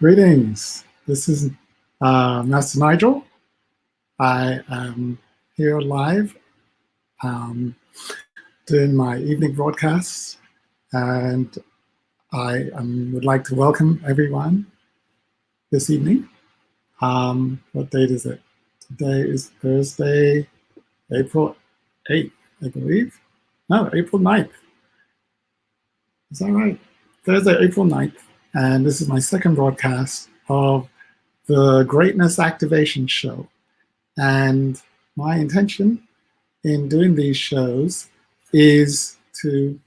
Greetings. This is Master Nigel. I am here live doing my evening broadcast, and I would like to welcome everyone this evening. What date is it? Today is Thursday, April 8th, I believe. No, April 9th. Is that right? Thursday, April 9th. And this is my second broadcast of the Greatness Activation Show. And my intention in doing these shows is to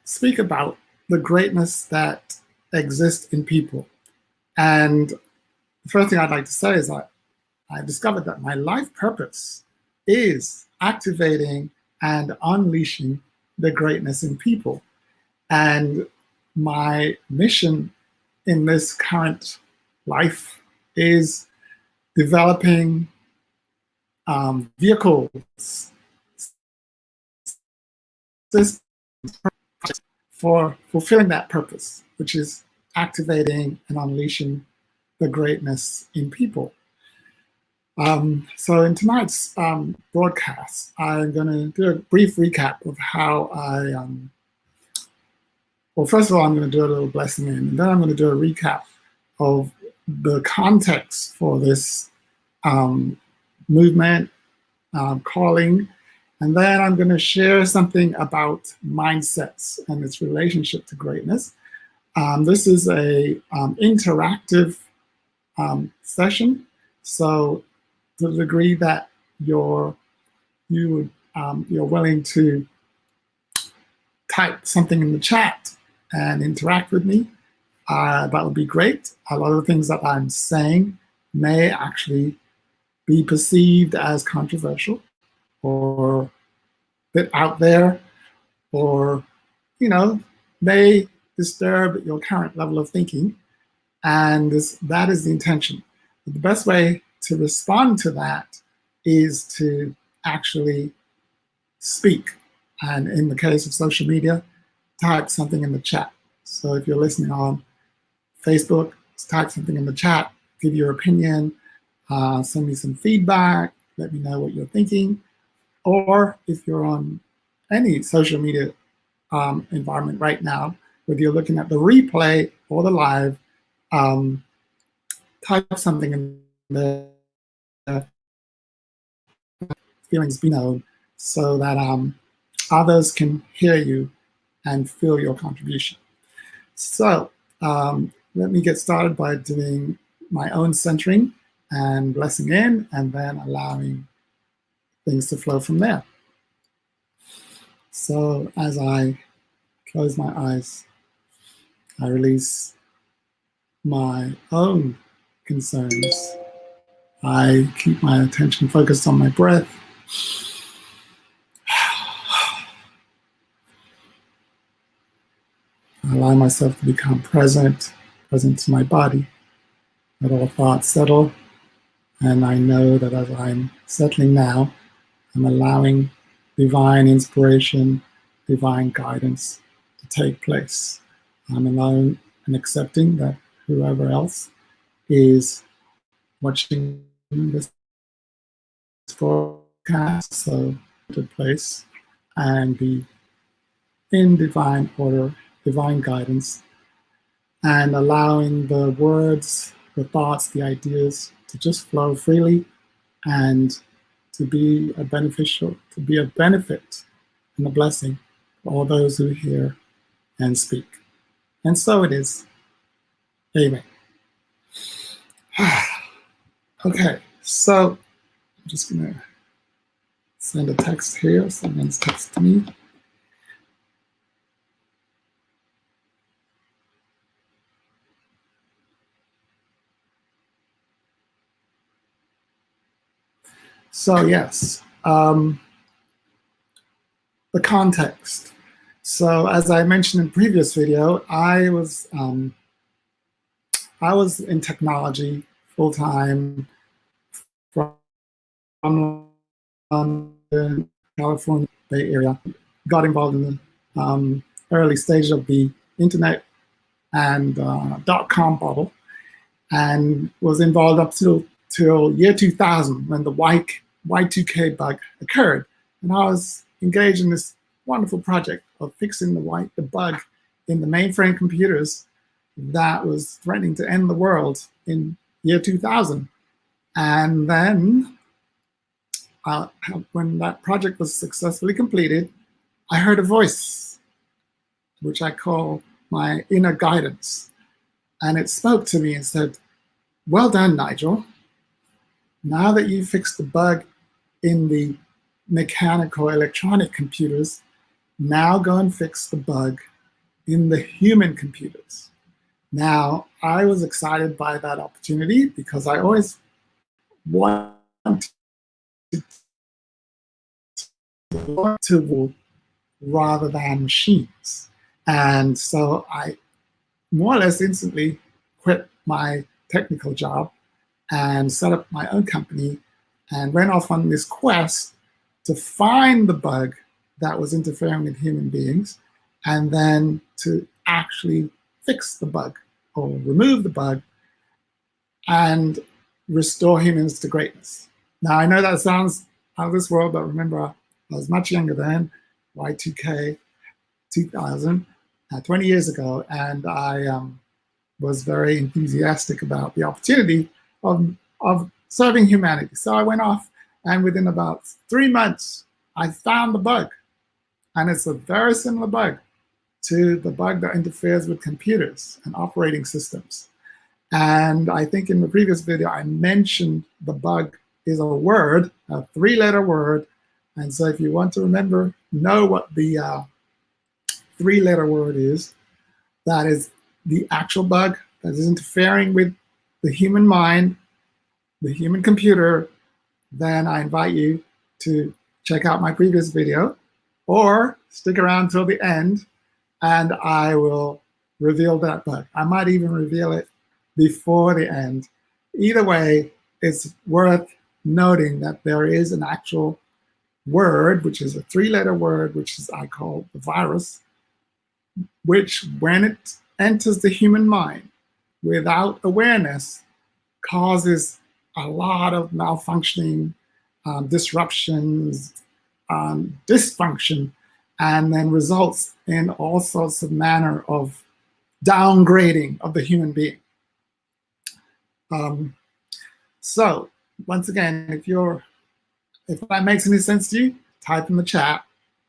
speak about the greatness that exists in people. And the first thing I'd like to say is that I discovered that my life purpose is activating and unleashing the greatness in people. And my mission in this current life is developing vehicles, systems for fulfilling that purpose, which is activating and unleashing the greatness in people. So in tonight's broadcast, I'm going to do a brief recap of how well, first of all, I'm going to do a little blessing in, and then I'm going to do a recap of the context for this movement, calling, and then I'm going to share something about mindsets and its relationship to greatness. This is a interactive session, so to the degree that you're willing to type something in the chat and interact with me, that would be great. A lot of the things that I'm saying may actually be perceived as controversial or a bit out there, or may disturb your current level of thinking, and that is the intention. But the best way to respond to that is to actually speak, and in the case of social media, type something in the chat. So if you're listening on Facebook, type something in the chat, give your opinion, send me some feedback, let me know what you're thinking. Or if you're on any social media environment right now, whether you're looking at the replay or the live, type something in the feelings be known, so that others can hear you and feel your contribution. So let me get started by doing my own centering and blessing in, and then allowing things to flow from there. So as I close my eyes, I release my own concerns. I keep my attention focused on my breath. I allow myself to become present to my body. Let all thoughts settle. And I know that as I'm settling now, I'm allowing divine inspiration, divine guidance to take place. I'm allowing and accepting that whoever else is watching this broadcast, so to place and be in divine order, divine guidance, and allowing the words, the thoughts, the ideas to just flow freely and to be a benefit and a blessing for all those who hear and speak. And so it is. Amen. Okay, so I'm just gonna send a text here. Someone's texted me. So yes, the context. So as I mentioned in previous video, I was in technology full-time from London, California, Bay Area. Got involved in the early stage of the internet and dot-com bubble, and was involved up till year 2000 when the Y2K bug occurred. And I was engaged in this wonderful project of fixing the bug in the mainframe computers that was threatening to end the world in year 2000. And then when that project was successfully completed, I heard a voice, which I call my inner guidance. And it spoke to me and said, "Well done, Nigel. Now that you fixed the bug in the mechanical electronic computers, now go and fix the bug in the human computers." Now, I was excited by that opportunity because I always wanted to rather than machines. And so I more or less instantly quit my technical job and set up my own company and went off on this quest to find the bug that was interfering with human beings and then to actually fix the bug or remove the bug and restore humans to greatness. Now, I know that sounds out of this world, but remember, I was much younger then, Y2K, 2000, 20 years ago, and I was very enthusiastic about the opportunity of serving humanity. So I went off, and within about 3 months, I found the bug. And it's a very similar bug to the bug that interferes with computers and operating systems. And I think in the previous video, I mentioned the bug is a word, a 3-letter word. And so if you want to know what the 3-letter word is, that is the actual bug that is interfering with the human mind, the human computer, then I invite you to check out my previous video or stick around till the end and I will reveal that bug. I might even reveal it before the end. Either way, it's worth noting that there is an actual word, which is a 3-letter word, which is I call the virus, which when it enters the human mind without awareness causes a lot of malfunctioning, disruptions, dysfunction, and then results in all sorts of manner of downgrading of the human being. So once again, if that makes any sense to you, type in the chat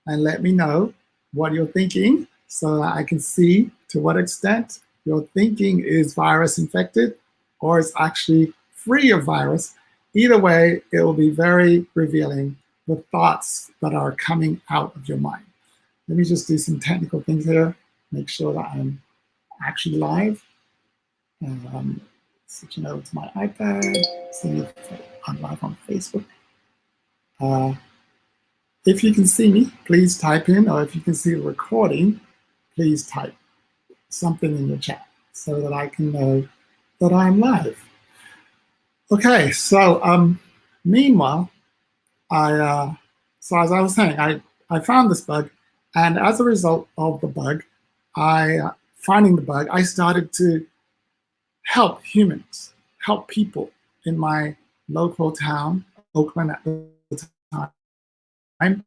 and let me know what you're thinking so that I can see to what extent your thinking is virus infected or it's actually free of virus. Either way, it will be very revealing the thoughts that are coming out of your mind. Let me just do some technical things here, make sure that I'm actually live. Switching over to my iPad, seeing if I'm live on Facebook. If you can see me, please type in, or if you can see the recording, please type something in the chat so that I can know that I'm live. Okay, so meanwhile, so as I was saying, I found this bug, and as a result of the bug, finding the bug, I started to help humans, help people in my local town, Oakland at the time,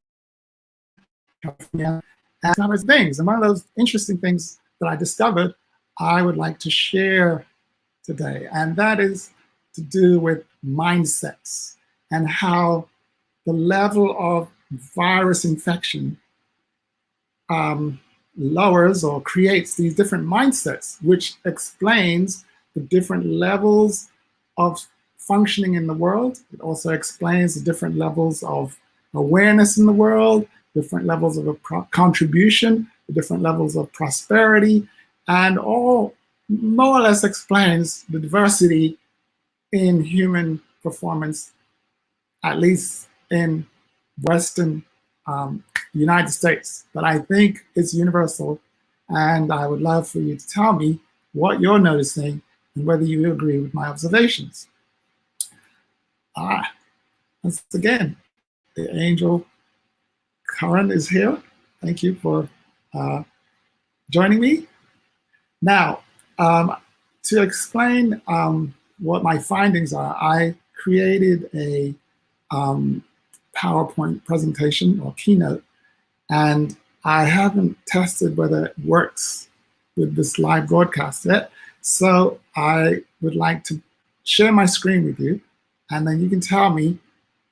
California, and discovered things. And one of those interesting things that I discovered, I would like to share today, and that is to do with mindsets and how the level of virus infection lowers or creates these different mindsets, which explains the different levels of functioning in the world. It also explains the different levels of awareness in the world, different levels of contribution, the different levels of prosperity, and all more or less explains the diversity in human performance, at least in Western United States. But I think it's universal, and I would love for you to tell me what you're noticing and whether you agree with my observations. Once again, the angel Karen is here. Thank you for joining me. Now, to explain what my findings are, I created a PowerPoint presentation or keynote, and I haven't tested whether it works with this live broadcast yet. So I would like to share my screen with you, and then you can tell me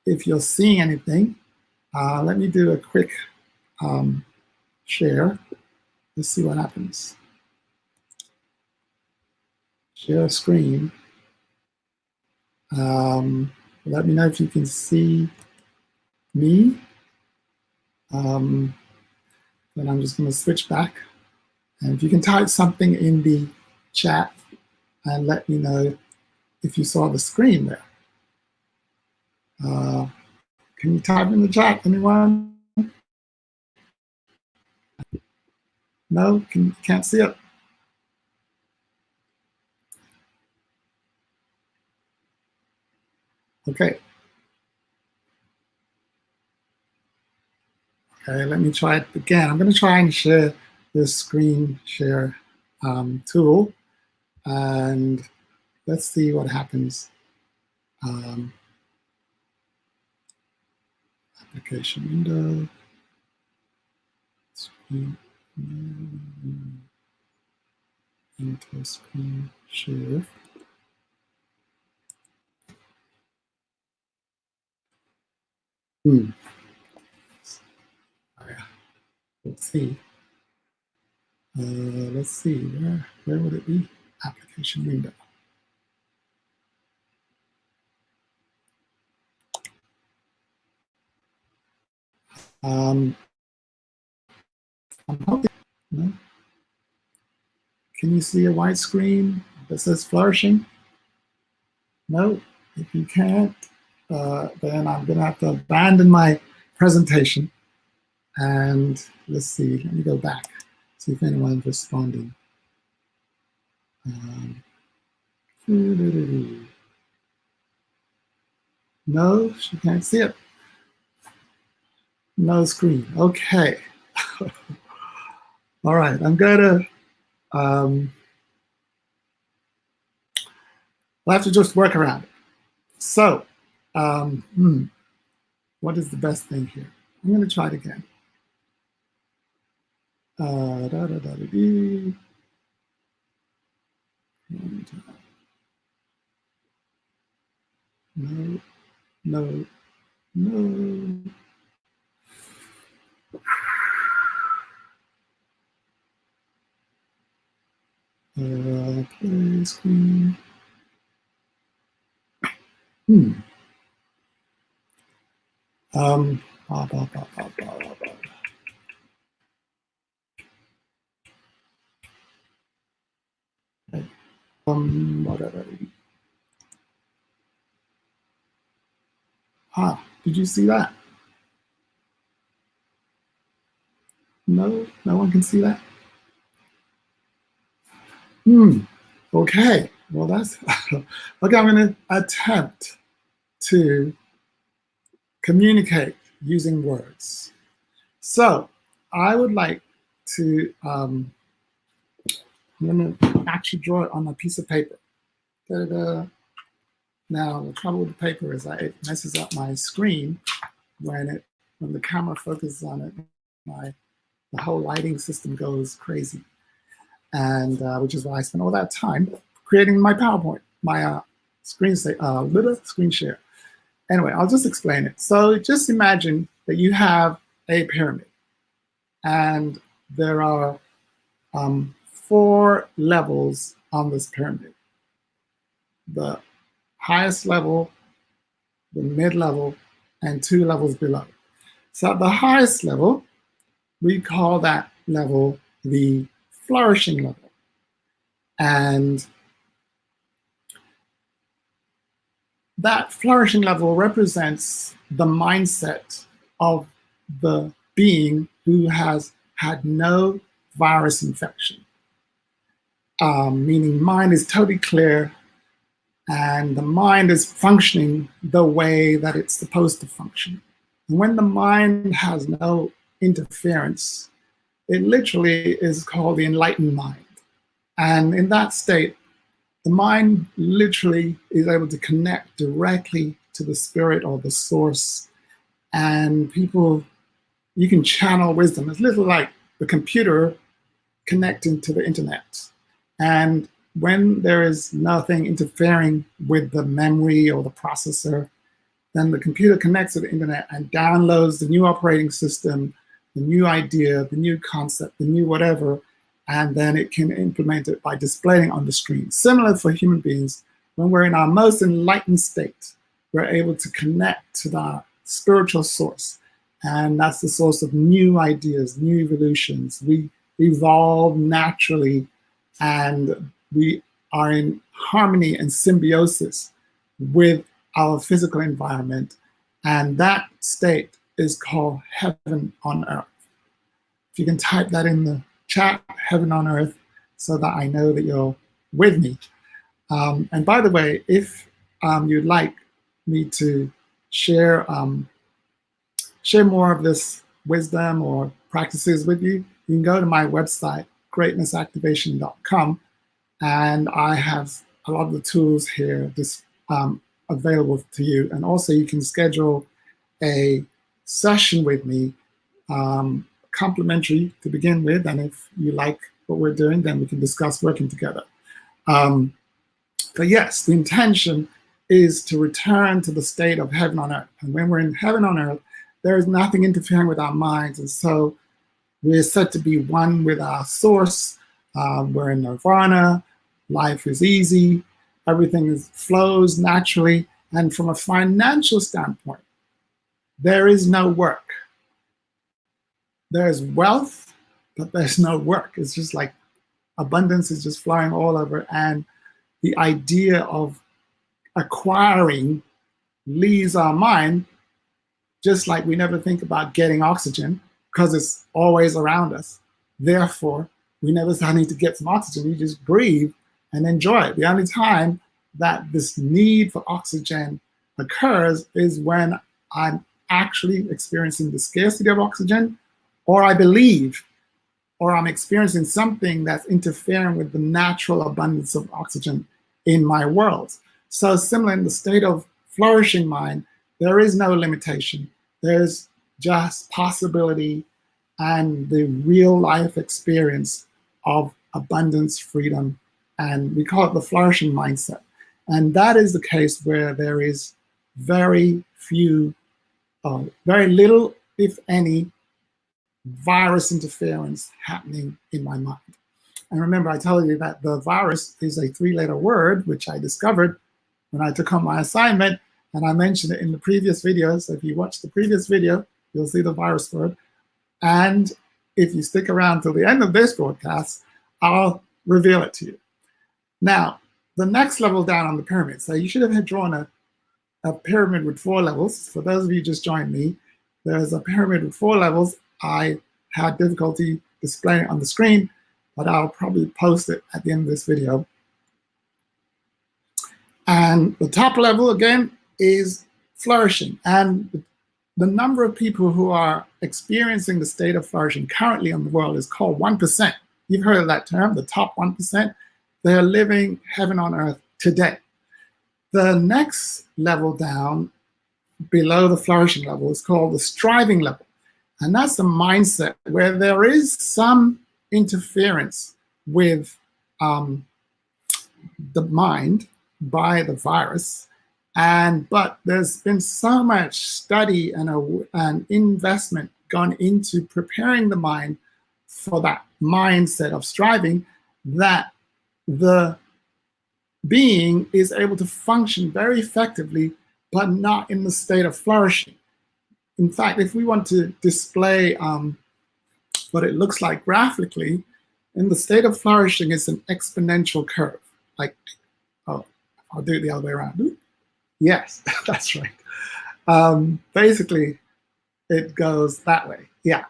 if you're seeing anything. Let me do a quick share. Let's see what happens. Share screen. Let me know if you can see me. Then I'm just going to switch back. And if you can type something in the chat and let me know if you saw the screen there. Can you type in the chat, anyone? No, can't see it. Okay. Okay, let me try it again. I'm going to try and share this screen share tool, and let's see what happens. Application window, screen, into screen share. Let's see. Let's see, where would it be? Application window. I'm hoping, no? Can you see a white screen that says Flourishing? No, if you can't, then I'm gonna have to abandon my presentation. And let's see, let me go back, see if anyone's responding. No, she can't see it. No screen, okay. All right, I'm gonna, I'll have to just work around it. So, what is the best thing here? I'm gonna try it again. No, no, no. Play screen. Okay. Did you see that? No, no one can see that. Okay, well that's okay. I'm going to attempt to communicate using words. So I would like to, I'm going to actually draw it on a piece of paper. Da-da-da. Now the trouble with the paper is that it messes up my screen when the camera focuses on it. The whole lighting system goes crazy, and which is why I spent all that time creating my PowerPoint, my little screen share. Anyway, I'll just explain it. So just imagine that you have a pyramid, and there are 4 levels on this pyramid. The highest level, the mid-level, and 2 levels below. So at the highest level, we call that level the flourishing level. And that flourishing level represents the mindset of the being who has had no virus infection, meaning mind is totally clear and the mind is functioning the way that it's supposed to function. And when the mind has no interference, it literally is called the enlightened mind. And in that state, the mind literally is able to connect directly to the spirit or the source. And people, you can channel wisdom. It's a little like the computer connecting to the internet. And when there is nothing interfering with the memory or the processor, then the computer connects to the internet and downloads the new operating system, the new idea, the new concept, the new whatever, and then it can implement it by displaying on the screen. Similar for human beings, when we're in our most enlightened state, we're able to connect to the spiritual source. And that's the source of new ideas, new evolutions. We evolve naturally, and we are in harmony and symbiosis with our physical environment. And that state is called heaven on earth. If you can type that in the chat, heaven on earth, so that I know that you're with me. And by the way, if you'd like me to share more of this wisdom or practices with you, you can go to my website, greatnessactivation.com, and I have a lot of the tools here available to you. And also you can schedule a session with me, complimentary to begin with, and if you like what we're doing, then we can discuss working together. But yes, the intention is to return to the state of heaven on earth. And when we're in heaven on earth, there is nothing interfering with our minds. And so we're said to be one with our source. We're in nirvana. Life is easy. Everything flows naturally. And from a financial standpoint, there is no work. There's wealth, but there's no work. It's just like abundance is just flying all over. And the idea of acquiring leaves our mind, just like we never think about getting oxygen because it's always around us. Therefore, we never need to get some oxygen. We just breathe and enjoy it. The only time that this need for oxygen occurs is when I'm actually experiencing the scarcity of oxygen, or I believe, or I'm experiencing something that's interfering with the natural abundance of oxygen in my world. So similar in the state of flourishing mind, there is no limitation. There's just possibility and the real life experience of abundance, freedom, and we call it the flourishing mindset. And that is the case where there is very little, if any, virus interference happening in my mind. And remember, I told you that the virus is a 3-letter word, which I discovered when I took on my assignment, and I mentioned it in the previous video. So if you watch the previous video, you'll see the virus word. And if you stick around till the end of this broadcast, I'll reveal it to you. Now, the next level down on the pyramid. So you should have drawn a pyramid with 4 levels. For those of you just joined me, there's a pyramid with 4 levels. I had difficulty displaying it on the screen, but I'll probably post it at the end of this video. And the top level, again, is flourishing. And the number of people who are experiencing the state of flourishing currently in the world is called 1%. You've heard of that term, the top 1%. They're living heaven on earth today. The next level down, below the flourishing level, is called the striving level. And that's the mindset where there is some interference with the mind by the virus. But there's been so much study and investment gone into preparing the mind for that mindset of striving that the being is able to function very effectively, but not in the state of flourishing. In fact, if we want to display what it looks like graphically, in the state of flourishing, it's an exponential curve. Like, oh, I'll do it the other way around. Yes, that's right. Basically, it goes that way. Yeah.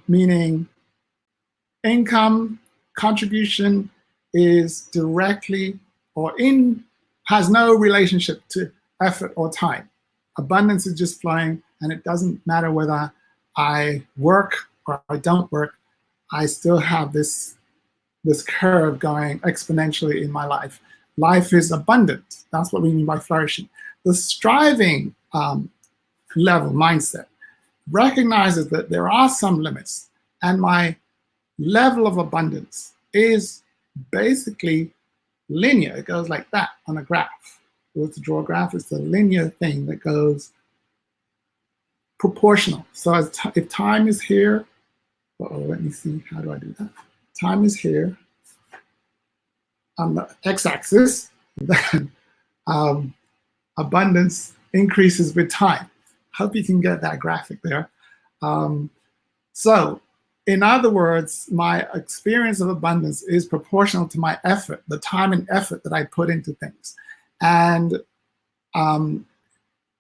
Meaning income contribution is directly has no relationship to effort or time. Abundance is just flowing, and it doesn't matter whether I work or I don't work. I still have this this curve going exponentially in my life. Life is abundant. That's what we mean by flourishing. The striving level mindset recognizes that there are some limits, and my level of abundance is basically linear. It goes like that on a graph. If you were to draw a graph, it's a linear thing that goes proportional. So if time is here, let me see, how do I do that? Time is here on the x-axis, then abundance increases with time. Hope you can get that graphic there. So in other words, my experience of abundance is proportional to my effort, the time and effort that I put into things. And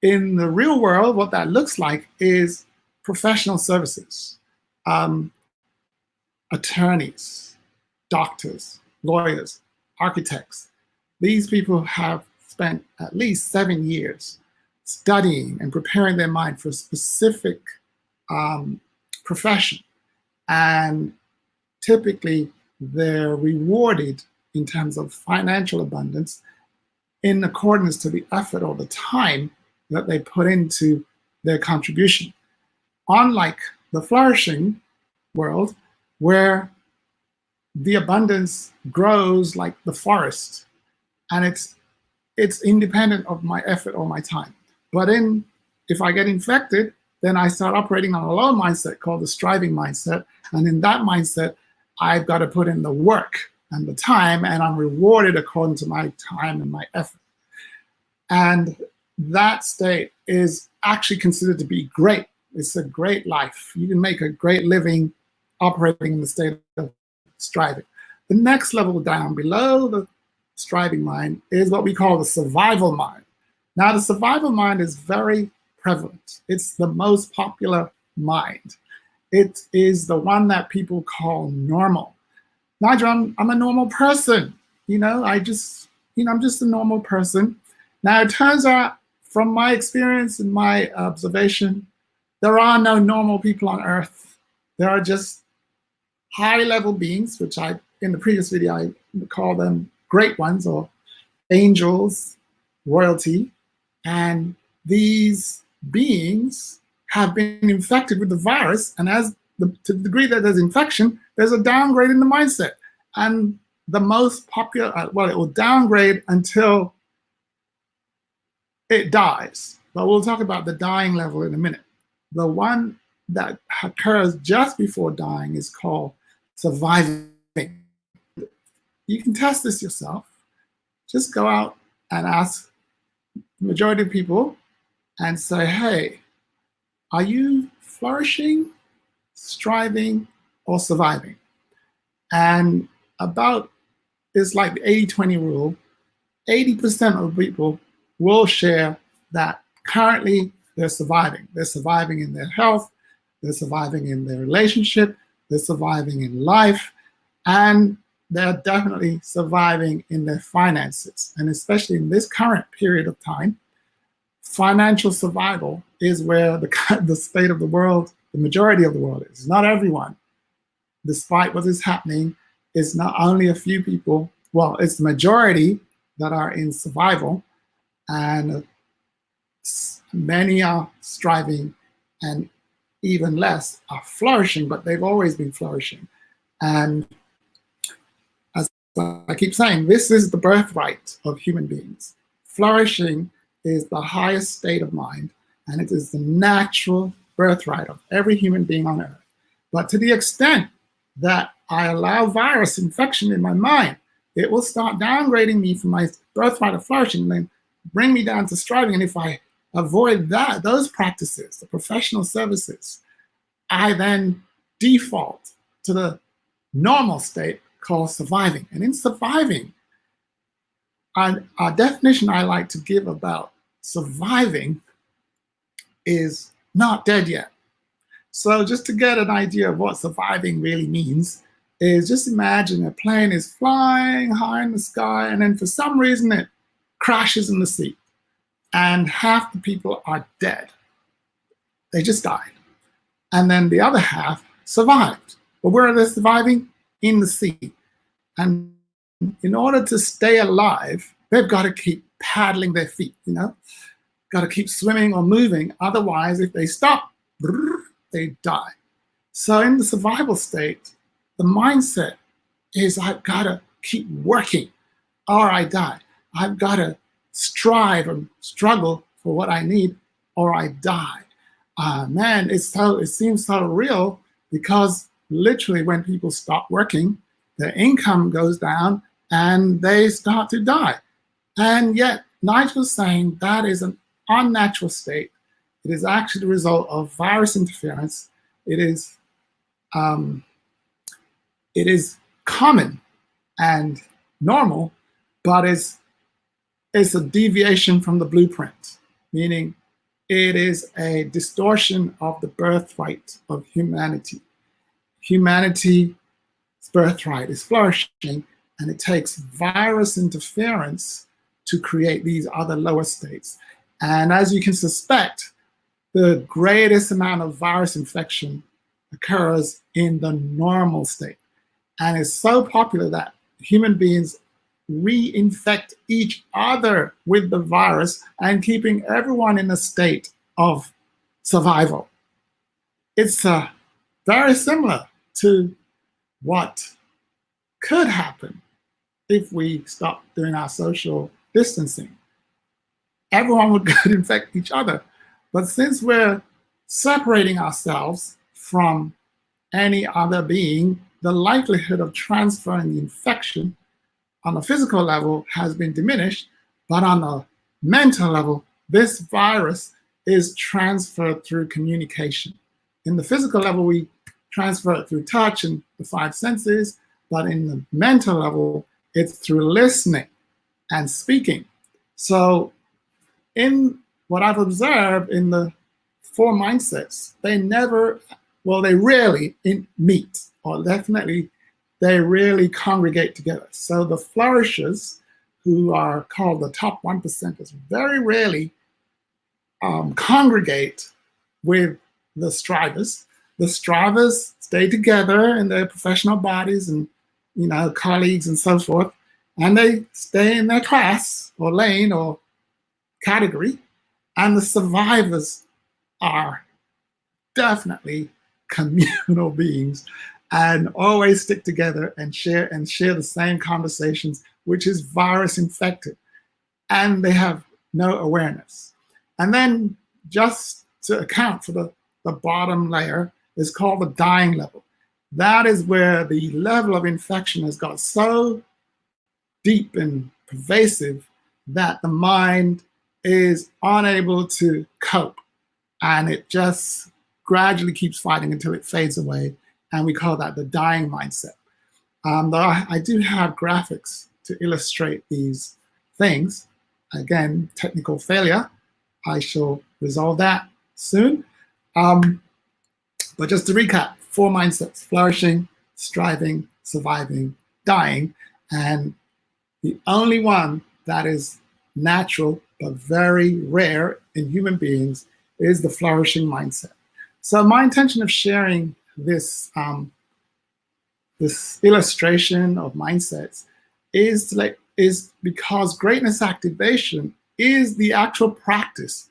in the real world, what that looks like is professional services, attorneys, doctors, lawyers, architects. These people have spent at least 7 years studying and preparing their mind for a specific profession. And typically, they're rewarded in terms of financial abundance in accordance to the effort or the time that they put into their contribution. Unlike the flourishing world, where the abundance grows like the forest, and it's independent of my effort or my time. But if I get infected, then I start operating on a low mindset called the striving mindset. And in that mindset, I've got to put in the work and the time, and I'm rewarded according to my time and my effort. And that state is actually considered to be great. It's a great life. You can make a great living operating in the state of striving. The next level down below the striving mind is what we call the survival mind. Now, the survival mind is very prevalent. It's the most popular mind. It is the one that people call normal. Nigel, I'm a normal person. I'm just a normal person. Now, it turns out, from my experience and my observation, there are no normal people on Earth. There are just high-level beings, which in the previous video, I call them great ones or angels, royalty. And these beings have been infected with the virus. And to the degree that there's infection, there's a downgrade in the mindset. And the most popular, it will downgrade until it dies. But we'll talk about the dying level in a minute. The one that occurs just before dying is called surviving. You can test this yourself. Just go out and ask the majority of people and say, hey, are you flourishing, striving, or surviving? And it's like the 80-20 rule. 80% of people will share that currently they're surviving. They're surviving in their health, they're surviving in their relationship, they're surviving in life, and they're definitely surviving in their finances. And especially in this current period of time, financial survival is where the state of the world, the majority of the world is. Not everyone. Despite what is happening, it's not only a few people, well, it's the majority that are in survival, and many are striving, and even less are flourishing, but they've always been flourishing. And as I keep saying, this is the birthright of human beings. Flourishing is the highest state of mind, and it is the natural birthright of every human being on earth. But to the extent that I allow virus infection in my mind, it will start downgrading me from my birthright of flourishing and then bring me down to striving. And if I avoid those practices, the professional services, I then default to the normal state called surviving. And in surviving, a definition I like to give about surviving is not dead yet. So just to get an idea of what surviving really means, is just imagine a plane is flying high in the sky, and then for some reason it crashes in the sea, and half the people are dead. They just died. And then the other half survived. But where are they surviving? In the sea. And in order to stay alive, they've got to keep paddling their feet, got to keep swimming or moving. Otherwise, if they stop, they die. So in the survival state, the mindset is I've got to keep working or I die. I've got to strive and struggle for what I need or I die. Man, it seems so real because literally when people stop working, their income goes down and they start to die. And yet Nigel's saying that is an unnatural state. It is actually the result of virus interference. It is common and normal, but it's a deviation from the blueprint, meaning it is a distortion of the birthright of humanity. Humanity's birthright is flourishing, and it takes virus interference to create these other lower states. And as you can suspect, the greatest amount of virus infection occurs in the normal state. And it's so popular that human beings reinfect each other with the virus and keeping everyone in a state of survival. It's very similar to what could happen if we stop doing our social distancing. Everyone would go to infect each other. But since we're separating ourselves from any other being, the likelihood of transferring the infection on a physical level has been diminished, but on a mental level, this virus is transferred through communication. In the physical level, we transfer it through touch and the five senses, but in the mental level, it's through listening and speaking. So in what I've observed in the four mindsets, they rarely meet, or definitely they rarely congregate together. So the flourishers, who are called the top 1%ers, very rarely congregate with the strivers. The strivers stay together in their professional bodies and colleagues and so forth, and they stay in their class or lane or category. And the survivors are definitely communal beings and always stick together and share the same conversations, which is virus infected, and they have no awareness. And then just to account for the bottom layer is called the dying level. That is where the level of infection has got so deep and pervasive that the mind is unable to cope, and it just gradually keeps fighting until it fades away, and we call that the dying mindset. I do have graphics to illustrate these things. Again, technical failure. I shall resolve that soon. But just to recap, four mindsets: flourishing, striving, surviving, dying. And the only one that is natural but very rare in human beings is the flourishing mindset. So my intention of sharing this this illustration of mindsets is because greatness activation is the actual practice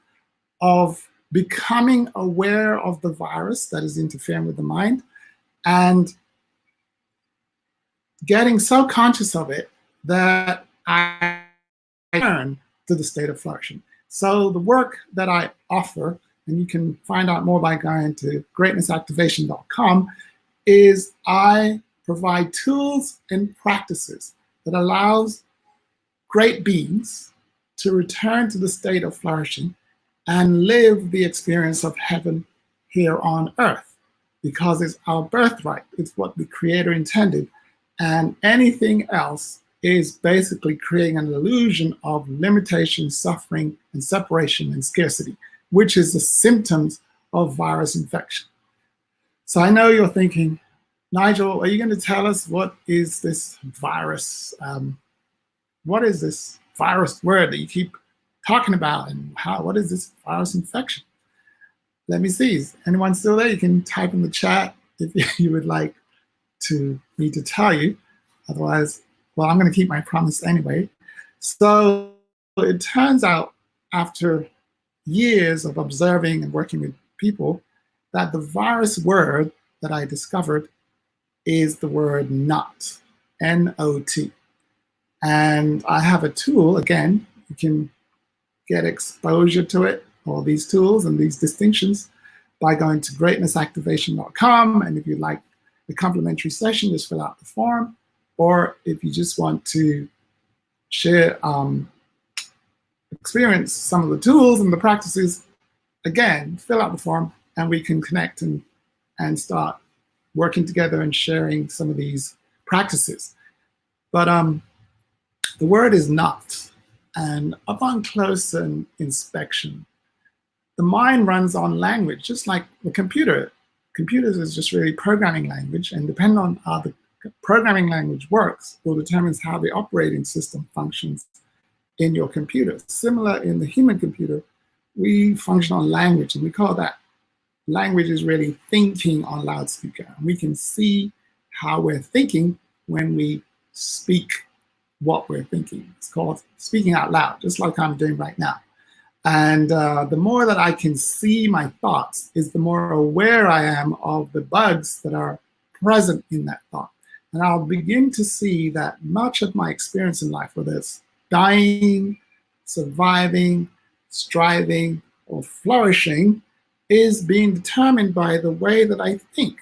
of becoming aware of the virus that is interfering with the mind and getting so conscious of it that I turn to the state of flourishing. So the work that I offer, and you can find out more by going to greatnessactivation.com, is I provide tools and practices that allows great beings to return to the state of flourishing and live the experience of heaven here on earth, because it's our birthright. It's what the Creator intended. And anything else is basically creating an illusion of limitation, suffering, and separation and scarcity, which is the symptoms of virus infection. So I know you're thinking, Nigel, are you going to tell us what is this virus? What is this virus word that you keep talking about, and what is this virus infection? Let me see. Is anyone still there? You can type in the chat if you would like me to tell you. Otherwise, well, I'm going to keep my promise anyway. So it turns out, after years of observing and working with people, that the virus word that I discovered is the word not, N-O-T. And I have a tool, again, you can get exposure to it, all these tools and these distinctions, by going to greatnessactivation.com. And if you'd like a complimentary session, just fill out the form. Or if you just want to share, experience some of the tools and the practices, again, fill out the form and we can connect and start working together and sharing some of these practices. But the word is not. And upon close inspection, the mind runs on language, just like the computer. Computers is just really programming language, and depending on how the programming language works will determine how the operating system functions in your computer. Similar in the human computer, we function on language, and we call that language is really thinking on loudspeaker. And we can see how we're thinking when we speak what we're thinking. It's called speaking out loud, just like I'm doing right now. And the more that I can see my thoughts is the more aware I am of the bugs that are present in that thought. And I'll begin to see that much of my experience in life, whether it's dying, surviving, striving, or flourishing, is being determined by the way that I think.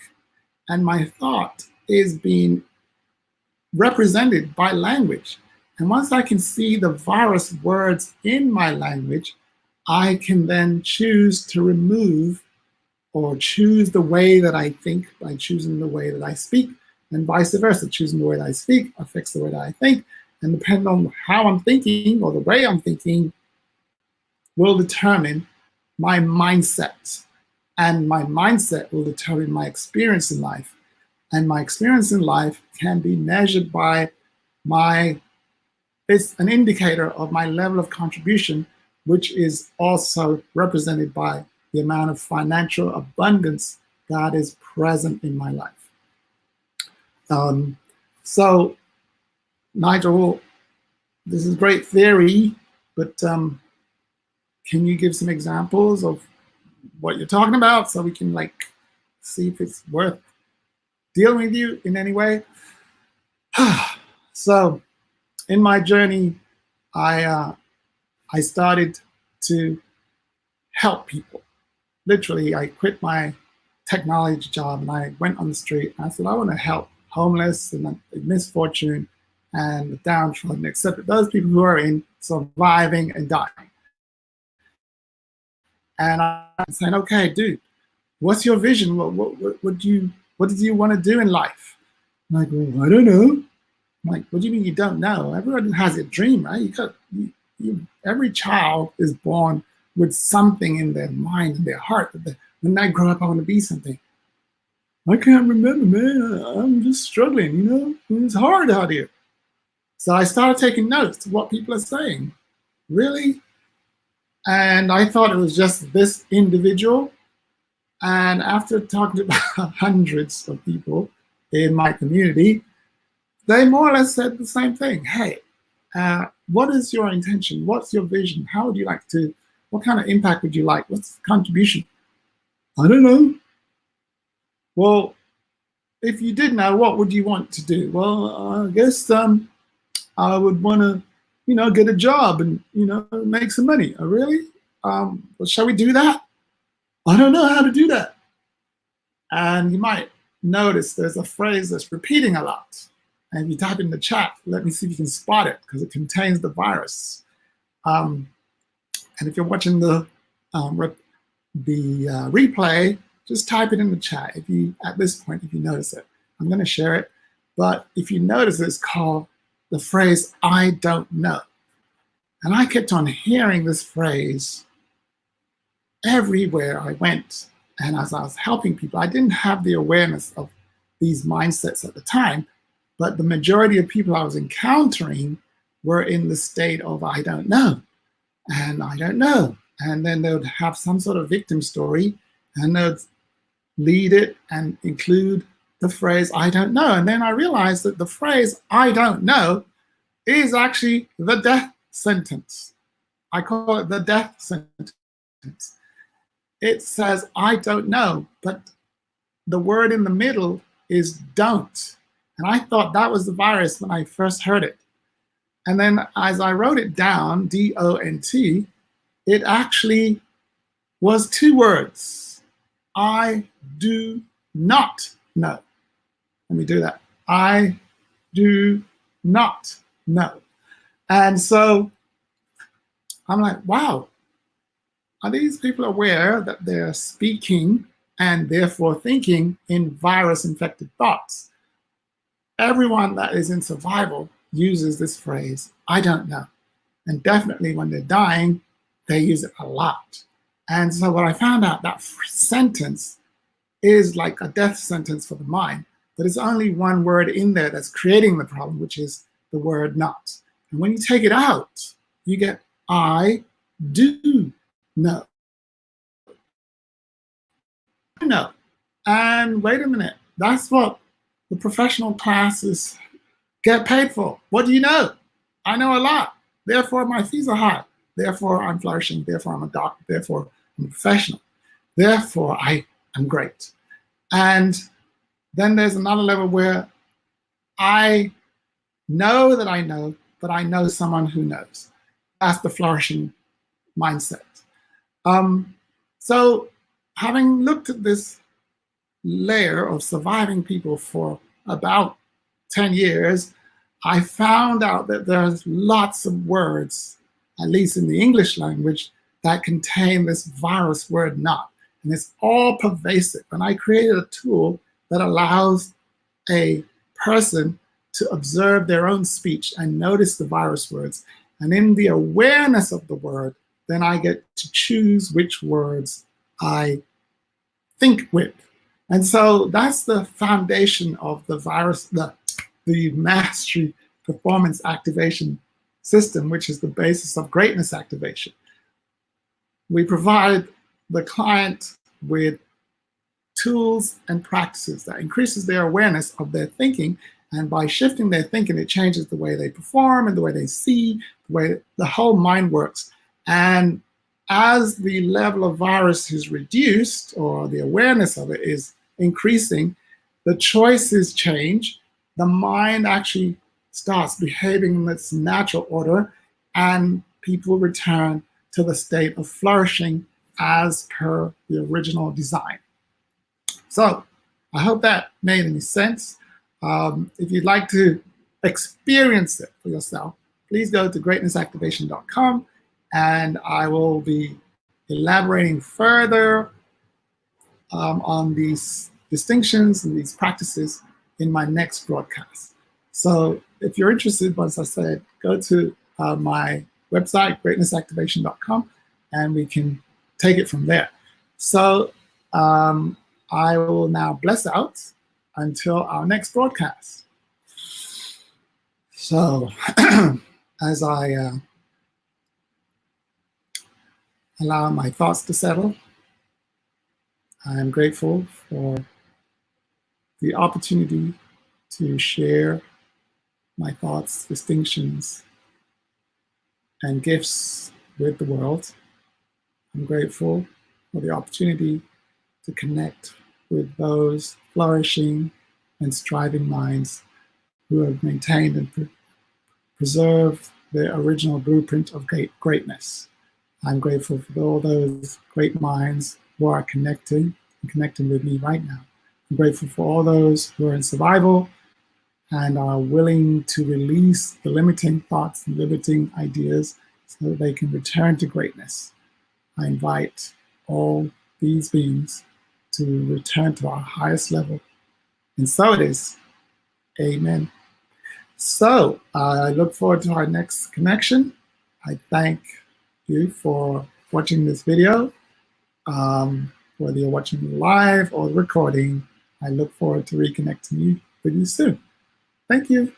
And my thought is being represented by language. And once I can see the virus words in my language, I can then choose to remove or choose the way that I think by choosing the way that I speak, and vice versa. Choosing the way that I speak affects the way that I think. And depending on how I'm thinking or the way I'm thinking will determine my mindset. And my mindset will determine my experience in life. And my experience in life can be measured by it's an indicator of my level of contribution, which is also represented by the amount of financial abundance that is present in my life. So, Nigel, this is great theory, but can you give some examples of what you're talking about so we can see if it's worth dealing with you in any way? So, in my journey, I started to help people. Literally, I quit my technology job and I went on the street and I said, I want to help homeless and the misfortune and the downtrodden, except those people who are in surviving and dying. And I'm saying, okay, dude, what's your vision? What did you want to do in life? I'm like, well, I don't know. I'm like, what do you mean you don't know? Everyone has a dream, right? Every child is born with something in their mind and their heart that when they grow up, I want to be something. I can't remember, man. I'm just struggling, It's hard out here. So I started taking notes of what people are saying. Really? And I thought it was just this individual. And after talking to about hundreds of people in my community, they more or less said the same thing. Hey, what is your intention? What's your vision? How would you like to, what kind of impact would you like? What's the contribution? I don't know. Well, if you did know, what would you want to do? Well, I guess I would want to, get a job and, make some money. Oh, really? Well, shall we do that? I don't know how to do that. And you might notice there's a phrase that's repeating a lot. And if you type in the chat, let me see if you can spot it because it contains the virus. And if you're watching the replay, just type it in the chat at this point if you notice it. I'm going to share it. But if you notice, it's called the phrase, I don't know. And I kept on hearing this phrase everywhere I went. And as I was helping people, I didn't have the awareness of these mindsets at the time, but the majority of people I was encountering were in the state of, I don't know, and I don't know. And then they would have some sort of victim story, and they'd lead it and include the phrase "I don't know," and then I realized that the phrase "I don't know" is actually the death sentence. I call it the death sentence. It says "I don't know," but the word in the middle is "don't," and I thought that was the virus when I first heard it. And then as I wrote it down, D-O-N-T, it actually was two words. I do not know. Let me do that. I do not know. And so I'm like, wow, are these people aware that they're speaking and therefore thinking in virus-infected thoughts? Everyone that is in survival uses this phrase, I don't know. And definitely when they're dying, they use it a lot. And so what I found out, that sentence is like a death sentence for the mind, but it's only one word in there that's creating the problem, which is the word not. And when you take it out, you get I do know. No. And wait a minute, that's what the professional classes get paid for. What do you know? I know a lot. Therefore, my fees are high. Therefore, I'm flourishing. Therefore, I'm a doctor. Therefore, I'm a professional. Therefore, I am great. And then there's another level where I know that I know, but I know someone who knows. That's the flourishing mindset. So having looked at this layer of surviving people for about 10 years, I found out that there's lots of words, at least in the English language, that contain this virus word not. And it's all pervasive. And I created a tool that allows a person to observe their own speech and notice the virus words. And in the awareness of the word, then I get to choose which words I think with. And so that's the foundation of the virus, the mastery performance activation system, which is the basis of greatness activation. We provide the client with tools and practices that increases their awareness of their thinking. And by shifting their thinking, it changes the way they perform and the way they see, the way the whole mind works. And as the level of virus is reduced, or the awareness of it is increasing, the choices change. The mind actually starts behaving in its natural order, and people return to the state of flourishing as per the original design. So I hope that made any sense. If you'd like to experience it for yourself, please go to greatnessactivation.com, and I will be elaborating further on these distinctions and these practices in my next broadcast. So if you're interested, once I said, go to my website, greatnessactivation.com, and we can take it from there. So I will now bless out until our next broadcast. So as I allow my thoughts to settle, I am grateful for the opportunity to share my thoughts, distinctions, and gifts with the world. I'm grateful for the opportunity to connect with those flourishing and striving minds who have maintained and preserved their original blueprint of greatness. I'm grateful for all those great minds who are connecting with me right now. I'm grateful for all those who are in survival and are willing to release the limiting thoughts and limiting ideas so that they can return to greatness. I invite all these beings to return to our highest level. And so it is. Amen. So I look forward to our next connection. I thank you for watching this video. Whether you're watching live or recording, I look forward to reconnecting with you soon. Thank you.